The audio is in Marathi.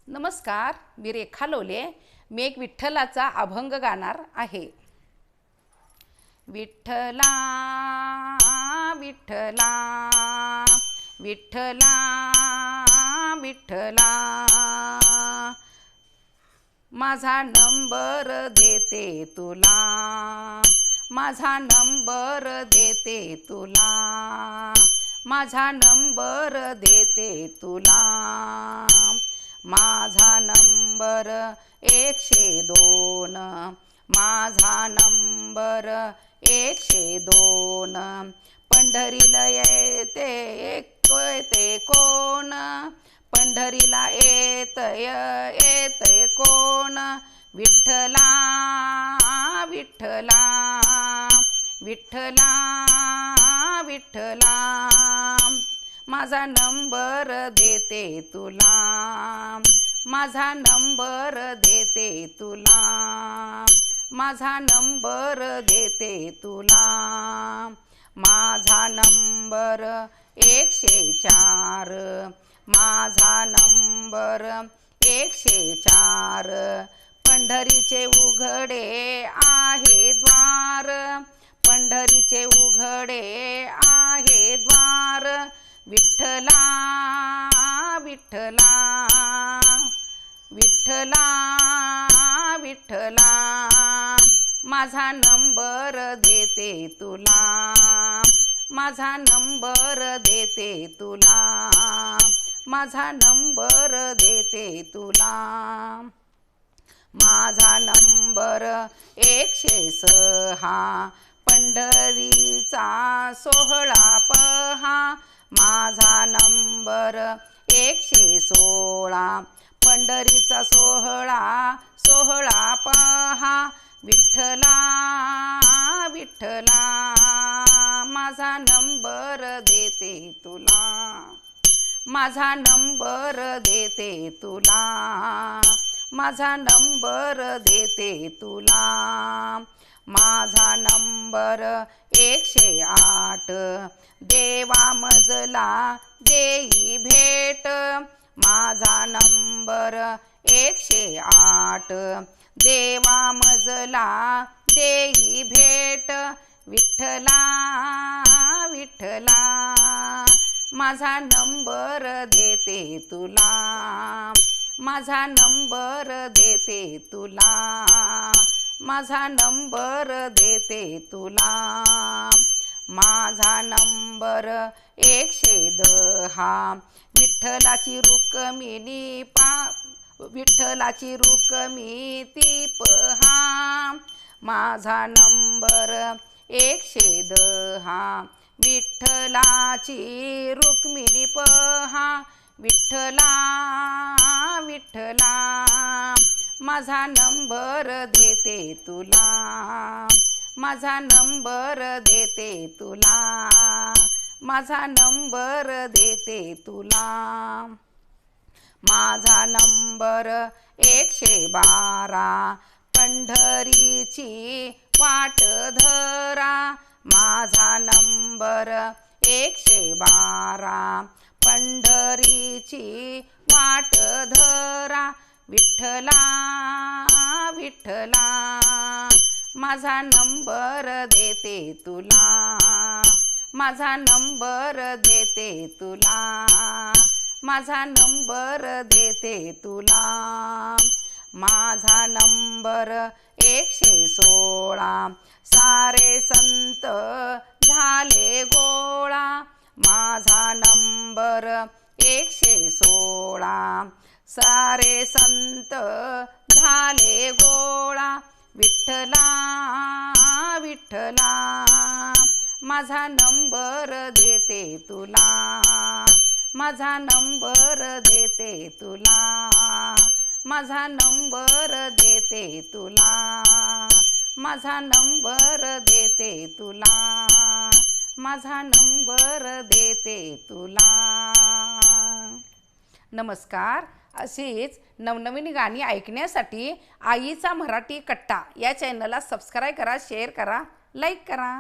नमस्कार, मी रेखा लोले. मी एक विठ्ठलाचा अभंग गाणार आहे. विठ्ठला विठ्ठला विठ्ठला विठ्ठला, माझा नंबर देते तुला, माझा नंबर देते तुला, माझा नंबर देते तुला. माझा नंबर 102, माझा नंबर 102. पंढरीला येते कोण, पंढरीला येतय कोण. विठ्ठला विठ्ठला विठ्ठला विठ्ठला, माझा नंबर देते तुला, माझा नंबर देते तुला, माझा नंबर देते तुला. माझा नंबर 104, माझा नंबर 104. पंढरीचे उघडे आहे द्वार, पंढरीचे उघडे आहे द्वार. विठ्ठला विठ्ठला विठ्ठला विठ्ठला, माझा नंबर देते तुला, माझा नंबर देते तुला, माझा नंबर देते तुला. माझा नंबर 106, पंढरीचा सोहळा पहा. माझा नंबर 116, पंढरीचा सोहळा पहा. विठ्ठला विठ्ठला, माझा नंबर देते तुला, माझा नंबर देते तुला, माझा नंबर देते तुला. माझा नंबर 108, देवा मजला देई भेट. माझा नंबर 108, देवा मजला देई भेट. विठ्ठला विठ्ठला, माझा नंबर देते तुला, माझा नंबर देते तुला, माझा नंबर देते तुला. माझा नंबर 110, विठ्ठलाची रुक्मिणी विठ्ठलाची रुक्मिणी पहा. माझा नंबर 110, विठ्ठलाची रुक्मिणी पहा. विठ्ठला विठ्ठला, माझा नंबर देते तुला, माझा नंबर देते तुला, माझा नंबर देते तुला. माझा नंबर 112, पंढरीची वाट धरा. माझा नंबर 112, पंढरीची वाट धरा. विठ्ठला विठ्ठला, माझा नंबर देते तुला, माझा नंबर देते तुला, माझा नंबर देते तुला. माझा नंबर 116, सारे संत झाले गोळा. माझा नंबर 116, सारे संत झाले गोळा. विठ्ठला विठ्ठला, माझा नंबर देते तुला, माझा नंबर देते तुला, माझा नंबर देते तुला, माझा नंबर देते तुला, माझा नंबर देते तुला. नमस्कार. अशीच नवनवीन गाणी ऐकण्यासाठी आईचा मराठी कट्टा या चॅनलला सबस्क्राईब करा, शेअर करा, लाईक करा.